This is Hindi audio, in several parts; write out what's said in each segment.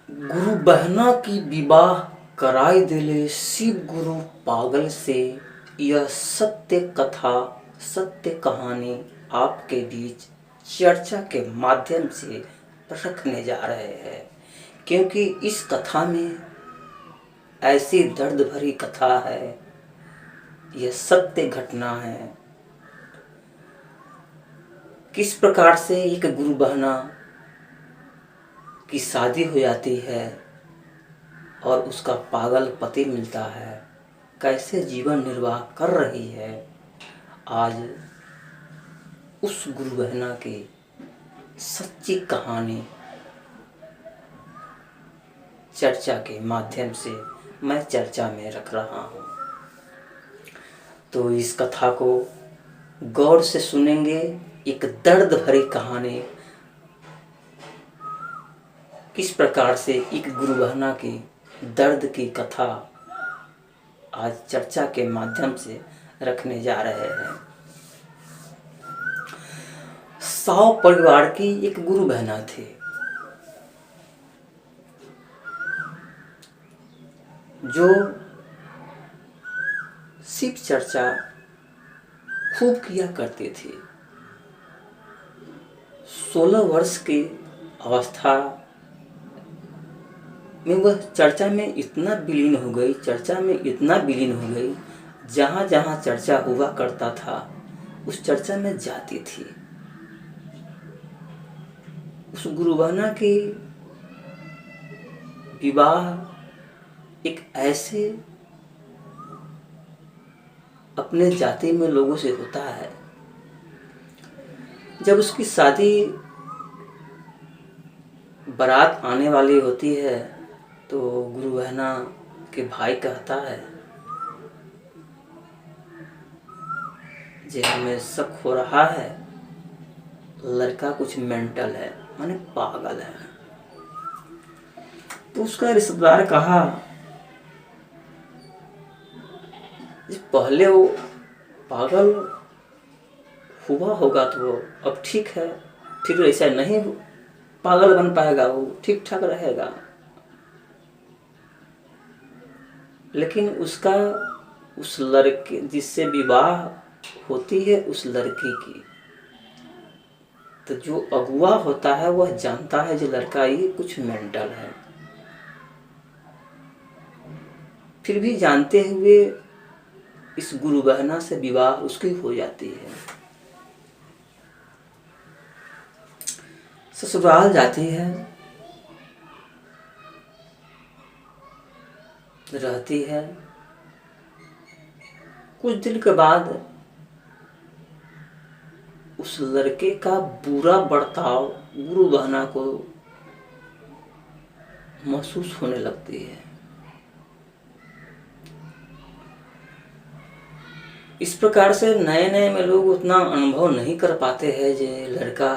गुरु बहना की विवाह कराई दिले शिव गुरु पागल से। यह सत्य कथा सत्य कहानी आपके बीच चर्चा के माध्यम से रखने जा रहे हैं, क्योंकि इस कथा में ऐसी दर्द भरी कथा है, यह सत्य घटना है। किस प्रकार से एक गुरु बहना की शादी हो जाती है और उसका पागल पति मिलता है, कैसे जीवन निर्वाह कर रही है। आज उस गुरु बहना की सच्ची कहानी चर्चा के माध्यम से मैं चर्चा में रख रहा हूँ। तो इस कथा को गौर से सुनेंगे। एक दर्द भरी कहानी, किस प्रकार से एक गुरु बहना की दर्द की कथा आज चर्चा के माध्यम से रखने जा रहे हैं। साव परिवार की एक गुरु बहना थी, जो शिव चर्चा खूब किया करती थी। 16 वर्ष की अवस्था में वह चर्चा में इतना विलीन हो गई, जहाँ जहाँ चर्चा हुआ करता था उस चर्चा में जाती थी। उस गुरु बहना की विवाह एक ऐसे अपने जाति में लोगों से होता है। जब उसकी शादी बारात आने वाली होती है तो गुरु बहना के भाई कहता है, जे हमें शक हो रहा है लड़का कुछ मेंटल है, माने पागल है। तो उसका रिश्तेदार कहा, पहले वो पागल हुआ होगा तो अब ठीक है, फिर ऐसा नहीं पागल बन पाएगा, वो ठीक ठाक रहेगा। लेकिन उसका उस लड़के जिससे विवाह होती है उस लड़की की, तो जो अगुआ होता है वह जानता है जो लड़का ये कुछ मेंटल है। फिर भी जानते हुए इस गुरु बहना से विवाह उसकी हो जाती है। ससुराल जाती है, रहती है। कुछ दिन के बाद उस लड़के का बुरा बर्ताव गुरु बहना को महसूस होने लगती है। इस प्रकार से नए नए में लोग उतना अनुभव नहीं कर पाते हैं जो लड़का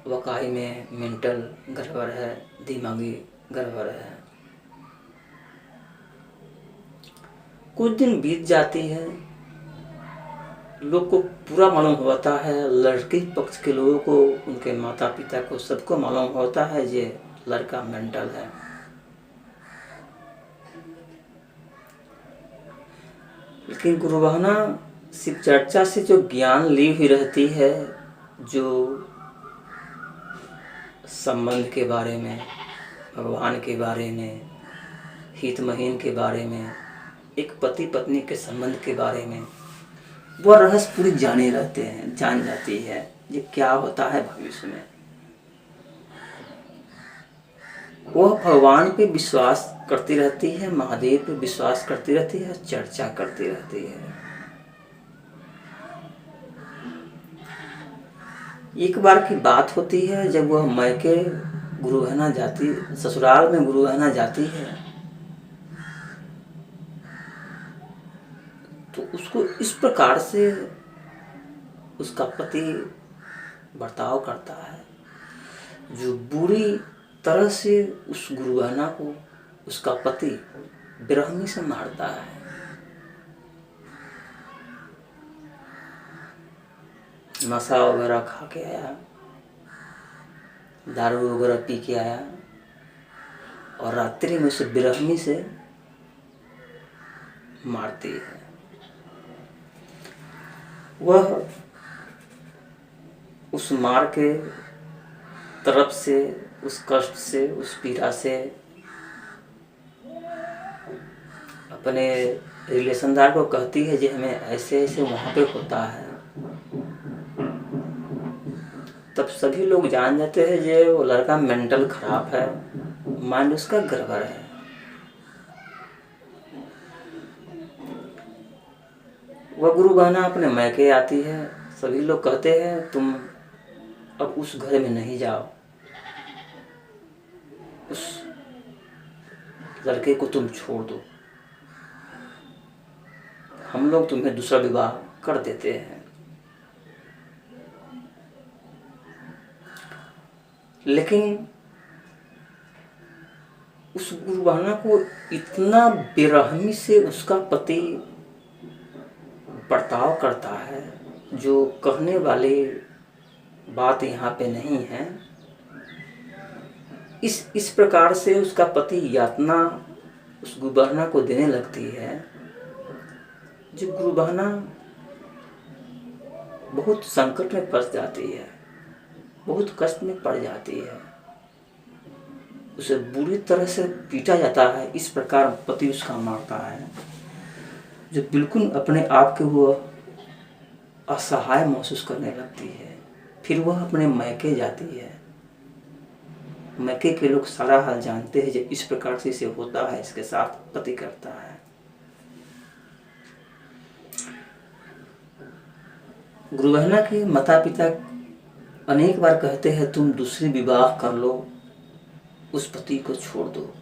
वाकई में मेंटल गड़बड़ है, दिमागी गड़बड़ है। कुछ दिन बीत जाती है, लोग को पूरा मालूम होता है, लड़की पक्ष के लोगों को, उनके माता पिता को, सबको मालूम होता है ये लड़का मेंटल है। लेकिन गुरु बहना शिव चर्चा से जो ज्ञान ली हुई रहती है, जो संबंध के बारे में, भगवान के बारे में, हित महीन के बारे में, एक पति पत्नी के संबंध के बारे में वह रहस्य पूरी जान जाती है ये क्या होता है भविष्य में। वह भगवान पे विश्वास करती रहती है, महादेव पे विश्वास करती रहती है, चर्चा करती रहती है। एक बार की बात होती है, जब वह मैके गुरु बहना जाती, ससुराल में गुरु बहना जाती है, तो उसको इस प्रकार से उसका पति बर्ताव करता है, जो बुरी तरह से उस गुरु बहना को उसका पति बेरहमी से मारता है। नशा वगैरह खा के आया, दारू वगैरह पी के आया और रात्रि में उसे बेरहमी से मारती है। वह उस मार के तरफ से, उस कष्ट से, उस पीड़ा से अपने रिलेशनदार को कहती है कि हमें ऐसे ऐसे वहाँ पे होता है। तब सभी लोग जान जाते हैं कि वो लड़का मेंटल खराब है, माइंड उसका गड़बड़ है। वह गुरु बहना अपने मैके आती है। सभी लोग कहते हैं तुम अब उस घर में नहीं जाओ, उस लड़के को तुम छोड़ दो, हम लोग तुम्हें दूसरा विवाह कर देते हैं। लेकिन उस गुरु बहना को इतना बेरहमी से उसका पति बर्ताव करता है जो कहने वाली बात यहाँ पे नहीं है। इस प्रकार से उसका पति यातना उस गुरु बहना को देने लगती है, जो गुरु बहना बहुत संकट में फंस जाती है, बहुत कष्ट में पड़ जाती है। उसे बुरी तरह से पीटा जाता है। इस प्रकार पति उसका मारता है, जो बिल्कुल अपने आप के वो असहाय महसूस करने लगती है। फिर वह अपने मैके जाती है। मैके के लोग सारा हाल जानते हैं, जो इस प्रकार से इसे होता है, इसके साथ पति करता है। गुरु बहना के माता पिता अनेक बार कहते हैं तुम दूसरी विवाह कर लो, उस पति को छोड़ दो।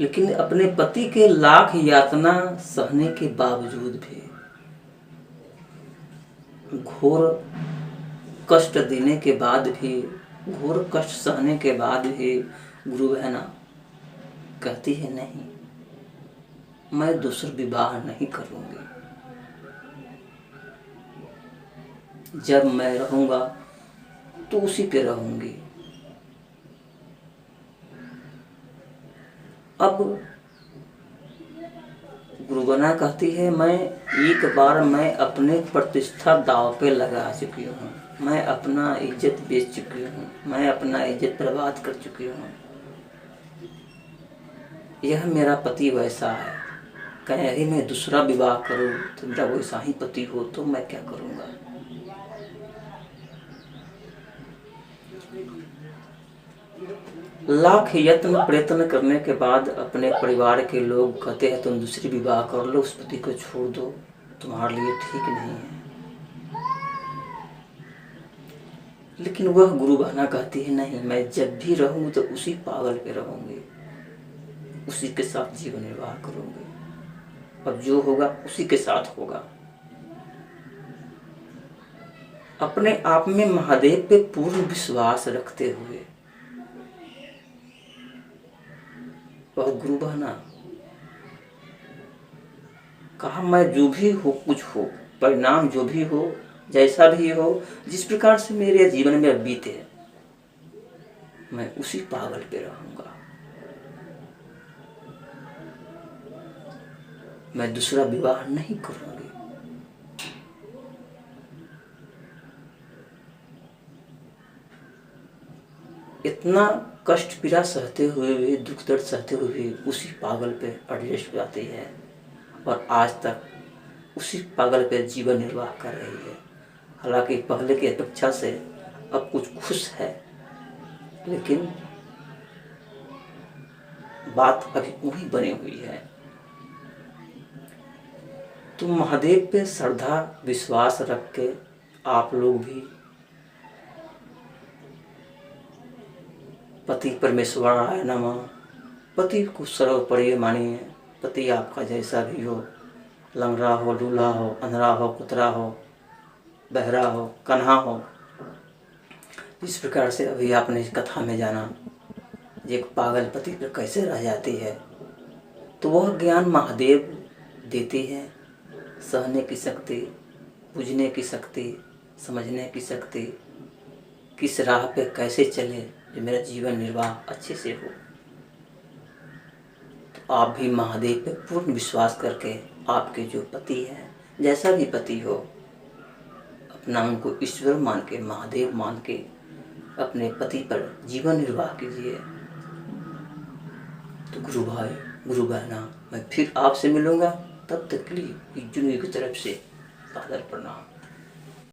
लेकिन अपने पति के लाख यातना सहने के बावजूद भी, घोर कष्ट देने के बाद भी, घोर कष्ट सहने के बाद भी गुरु बहना कहती है नहीं, मैं दूसरा विवाह नहीं करूंगी। जब मैं रहूंगा तो उसी पे रहूंगी। अब गुरु बहना कहती है एक बार मैं अपने प्रतिष्ठा दांव पे लगा चुकी हूँ, मैं अपना इज्जत बेच चुकी हूँ, मैं अपना इज्जत बर्बाद कर चुकी हूँ। यह मेरा पति वैसा है, कहीं मैं दूसरा विवाह करूँ तो मेरा वैसा ही पति हो तो मैं क्या करूँगा। लाख यत्न प्रयत्न करने के बाद अपने परिवार के लोग कहते हैं तुम दूसरी विवाह कर लो, उस पति को छोड़ दो, तुम्हारे लिए ठीक नहीं है। लेकिन वह गुरु बहना कहती है नहीं, मैं जब भी रहूंगी तो उसी पागल पे रहूंगी, उसी के साथ जीवन निर्वाह करूंगी, अब जो होगा उसी के साथ होगा। अपने आप में महादेव पे पूर्ण विश्वास रखते हुए वह गुरु बहना कहा मैं जो भी हो, कुछ हो, परिणाम जो भी हो, जैसा भी हो, जिस प्रकार से मेरे जीवन में बीते, मैं उसी पागल पे रहूंगा, मैं दूसरा विवाह नहीं करूंगी। इतना कष्ट पीड़ा सहते हुए भी, दुख दर्द सहते हुए भी उसी पागल पे एडजस्ट हो जाती है और आज तक उसी पागल पे जीवन निर्वाह कर रही है। हालांकि पहले की अपेक्षा से अब कुछ खुश है, लेकिन बात अभी वही बनी हुई है। तो महादेव पे श्रद्धा विश्वास रख के आप लोग भी पति परमेश्वराय नमः, पति को सर्वोपरि मानिए। पति आपका जैसा भी हो, लंगड़ा हो, लूला हो, अंधरा हो, कुतरा हो, बहरा हो, कन्हा हो, इस प्रकार से अभी आपने इस कथा में जाना एक पागल पति पर कैसे रह जाती है, तो वह ज्ञान महादेव देती है। सहने की शक्ति, बुझने की शक्ति, समझने की शक्ति, किस राह पे कैसे चले जो मेरा जीवन निर्वाह अच्छे से हो। तो आप भी महादेव पे पूर्ण विश्वास करके आपके जो पति हैं, जैसा भी पति हो, अपना उनको ईश्वर मान के, महादेव मान के अपने पति पर जीवन निर्वाह कीजिए। तो गुरु भाई, गुरु बहना, मैं फिर आपसे मिलूँगा। तब तक के लिए जुनू की तरफ से सादर प्रणाम।